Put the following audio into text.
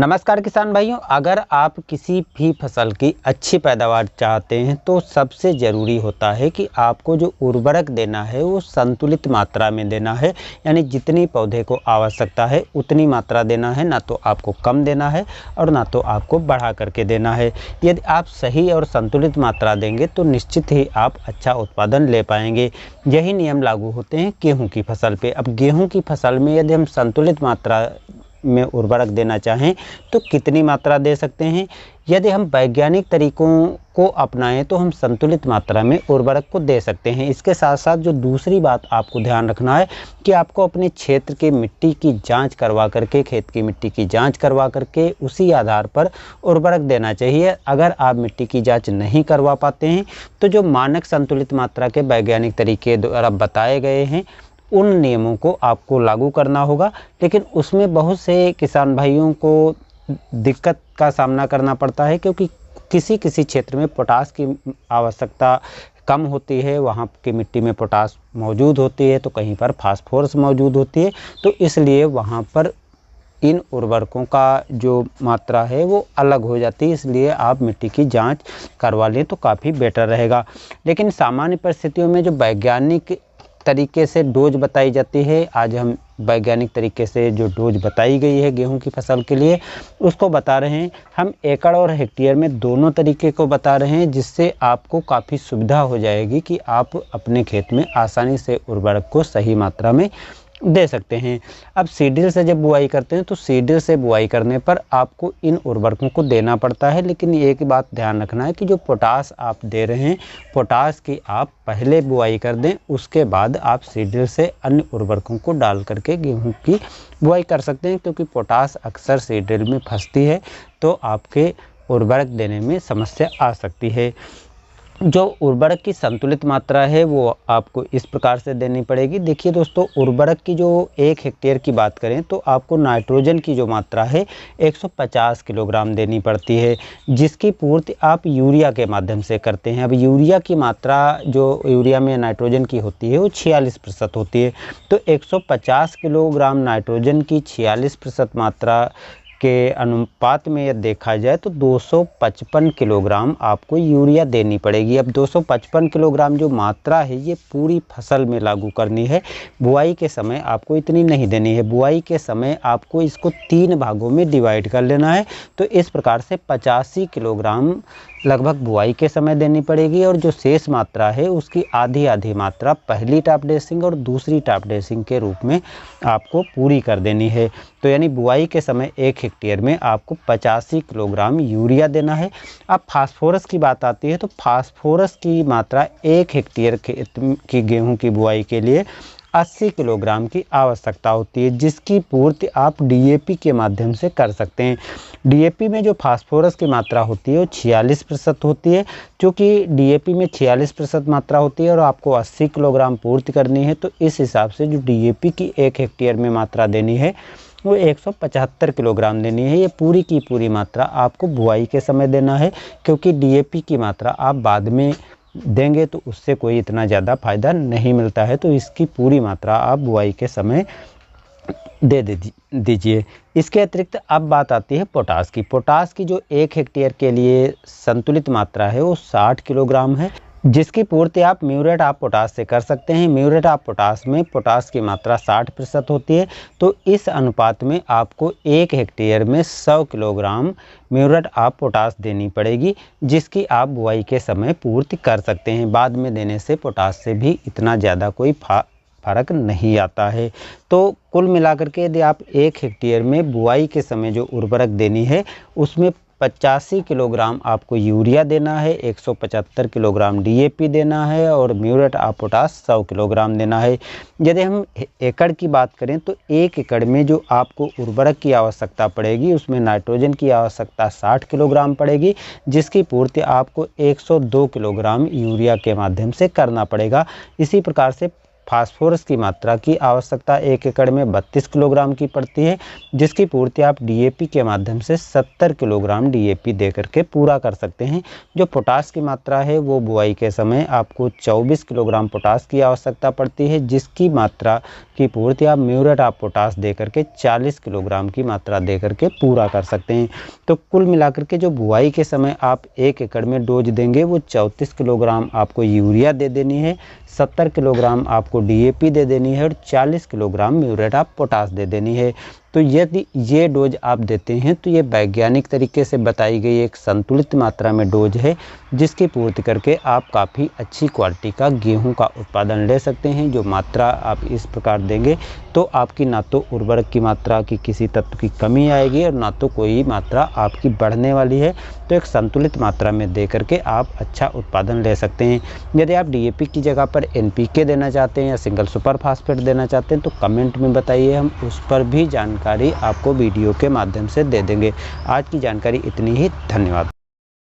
नमस्कार किसान भाइयों, अगर आप किसी भी फसल की अच्छी पैदावार चाहते हैं तो सबसे ज़रूरी होता है कि आपको जो उर्वरक देना है वो संतुलित मात्रा में देना है। यानी जितनी पौधे को आवश्यकता है उतनी मात्रा देना है, ना तो आपको कम देना है और ना तो आपको बढ़ा करके देना है। यदि आप सही और संतुलित मात्रा देंगे तो निश्चित ही आप अच्छा उत्पादन ले पाएंगे। यही नियम लागू होते हैं गेहूँ की फसल पे। अब गेहूँ की फसल में यदि हम संतुलित मात्रा में उर्वरक देना चाहें तो कितनी मात्रा दे सकते हैं। यदि हम वैज्ञानिक तरीकों को अपनाएं तो हम संतुलित मात्रा में उर्वरक को दे सकते हैं। इसके साथ साथ जो दूसरी बात आपको ध्यान रखना है कि आपको अपने क्षेत्र के मिट्टी की जांच करवा करके, खेत की मिट्टी की जांच करवा करके उसी आधार पर उर्वरक देना चाहिए। अगर आप मिट्टी की जांच नहीं करवा पाते हैं तो जो मानक संतुलित मात्रा के वैज्ञानिक तरीके द्वारा बताए गए हैं उन नियमों को आपको लागू करना होगा। लेकिन उसमें बहुत से किसान भाइयों को दिक्कत का सामना करना पड़ता है, क्योंकि किसी किसी क्षेत्र में पोटास की आवश्यकता कम होती है, वहाँ की मिट्टी में पोटास मौजूद होती है तो कहीं पर फास्फोरस मौजूद होती है, तो इसलिए वहाँ पर इन उर्वरकों का जो मात्रा है वो अलग हो जाती है। इसलिए आप मिट्टी की जांच करवा लें तो काफ़ी बेटर रहेगा। लेकिन सामान्य परिस्थितियों में जो वैज्ञानिक तरीके से डोज बताई जाती है, आज हम वैज्ञानिक तरीके से जो डोज बताई गई है गेहूं की फसल के लिए उसको बता रहे हैं। हम एकड़ और हेक्टेयर में दोनों तरीके को बता रहे हैं, जिससे आपको काफ़ी सुविधा हो जाएगी कि आप अपने खेत में आसानी से उर्वरक को सही मात्रा में दे सकते हैं। अब सीड्रिल से जब बुआई करते हैं तो सीड्रिल से बुआई करने पर आपको इन उर्वरकों को देना पड़ता है। लेकिन एक बात ध्यान रखना है कि जो पोटास आप दे रहे हैं, पोटास की आप पहले बुआई कर दें, उसके बाद आप सीड्रिल से अन्य उर्वरकों को डाल करके गेहूं की बुआई कर सकते हैं, क्योंकि पोटास अक्सर सीड्रिल में फंसती है तो आपके उर्वरक देने में समस्या आ सकती है। जो उर्वरक की संतुलित मात्रा है वो आपको इस प्रकार से देनी पड़ेगी। देखिए दोस्तों, उर्वरक की जो 1 हेक्टेयर की बात करें तो आपको नाइट्रोजन की जो मात्रा है 150 किलोग्राम देनी पड़ती है, जिसकी पूर्ति आप यूरिया के माध्यम से करते हैं। अब यूरिया की मात्रा जो यूरिया में नाइट्रोजन की होती है वो 46% होती है, तो 150 किलोग्राम नाइट्रोजन की 46% मात्रा के अनुपात में यदि देखा जाए तो 255 किलोग्राम आपको यूरिया देनी पड़ेगी। अब 255 किलोग्राम जो मात्रा है ये पूरी फसल में लागू करनी है। बुआई के समय आपको इतनी नहीं देनी है। बुआई के समय आपको इसको 3 भागों में डिवाइड कर लेना है। तो इस प्रकार से 85 किलोग्राम लगभग बुआई के समय देनी पड़ेगी, और जो शेष मात्रा है उसकी आधी आधी मात्रा पहली टॉप ड्रेसिंग और दूसरी टॉप ड्रेसिंग के रूप में आपको पूरी कर देनी है। तो यानी बुआई के समय 1 हेक्टेयर में आपको 85 किलोग्राम यूरिया देना है। अब फास्फोरस की बात आती है तो फास्फोरस की मात्रा 1 हेक्टेयर की गेहूं की बुआई के लिए 80 किलोग्राम की आवश्यकता होती है, जिसकी पूर्ति आप डीएपी के माध्यम से कर सकते हैं। डीएपी में जो फास्फोरस की मात्रा होती है वो 46% होती है। क्योंकि डीएपी में 46% मात्रा होती है और आपको 80 किलोग्राम पूर्ति करनी है, तो इस हिसाब से जो डीएपी की 1 हेक्टेयर में मात्रा देनी है वो 175 किलोग्राम देनी है। ये पूरी की पूरी मात्रा आपको बुआई के समय देना है, क्योंकि डीएपी की मात्रा आप बाद में देंगे तो उससे कोई इतना ज़्यादा फायदा नहीं मिलता है। तो इसकी पूरी मात्रा आप बुआई के समय दे दीजिए। इसके अतिरिक्त अब बात आती है पोटास की। पोटास की जो 1 हेक्टेयर के लिए संतुलित मात्रा है वो 60 किलोग्राम है, जिसकी पूर्ति आप म्यूरेट ऑफ पोटास से कर सकते हैं। म्यूरेट ऑफ पोटास में पोटास की मात्रा 60% होती है, तो इस अनुपात में आपको 1 हेक्टेयर में 100 किलोग्राम म्यूरेट ऑफ पोटास देनी पड़ेगी, जिसकी आप बुआई के समय पूर्ति कर सकते हैं। बाद में देने से पोटास से भी इतना ज़्यादा कोई फर्क नहीं आता है। तो कुल मिलाकर के यदि आप 1 हेक्टेयर में बुआई के समय जो उर्वरक देनी है उसमें 85 किलोग्राम आपको यूरिया देना है, 175 किलोग्राम डीएपी देना है और म्यूरेट ऑफ पोटास 100 किलोग्राम देना है। यदि हम एकड़ की बात करें तो 1 एकड़ में जो आपको उर्वरक की आवश्यकता पड़ेगी उसमें नाइट्रोजन की आवश्यकता 60 किलोग्राम पड़ेगी, जिसकी पूर्ति आपको 102 किलोग्राम यूरिया के माध्यम से करना पड़ेगा। इसी प्रकार से फास्फोरस की मात्रा की आवश्यकता 1 एकड़ में 32 किलोग्राम की पड़ती है, जिसकी पूर्ति आप डीएपी के माध्यम से 70 किलोग्राम डीएपी दे करके पूरा कर सकते हैं। जो पोटास की मात्रा है वो बुआई के समय आपको 24 किलोग्राम पोटास की आवश्यकता पड़ती है, जिसकी मात्रा की पूर्ति आप म्यूरेट ऑफ पोटास दे करके 40 किलोग्राम की मात्रा दे करके पूरा कर सकते हैं। तो कुल मिलाकर के जो बुआई के समय आप 1 एकड़ में डोज देंगे वो 34 किलोग्राम आपको यूरिया दे देनी है, 70 किलोग्राम आपको डीएपी दे देनी है और 40 किलोग्राम म्यूरेट ऑफ पोटास दे देनी है। तो यदि ये डोज आप देते हैं तो ये वैज्ञानिक तरीके से बताई गई एक संतुलित मात्रा में डोज है, जिसकी पूर्ति करके आप काफ़ी अच्छी क्वालिटी का गेहूं का उत्पादन ले सकते हैं। जो मात्रा आप इस प्रकार देंगे तो आपकी ना तो उर्वरक की मात्रा की किसी तत्व की कमी आएगी और ना तो कोई मात्रा आपकी बढ़ने वाली है। तो एक संतुलित मात्रा में दे करके आप अच्छा उत्पादन ले सकते हैं। यदि आप डीएपी की जगह पर एनपीके देना चाहते हैं या सिंगल सुपर फास्फेट देना चाहते हैं तो कमेंट में बताइए, हम उस पर भी जानकारी आपको वीडियो के माध्यम से दे देंगे। आज की जानकारी इतनी ही, धन्यवाद।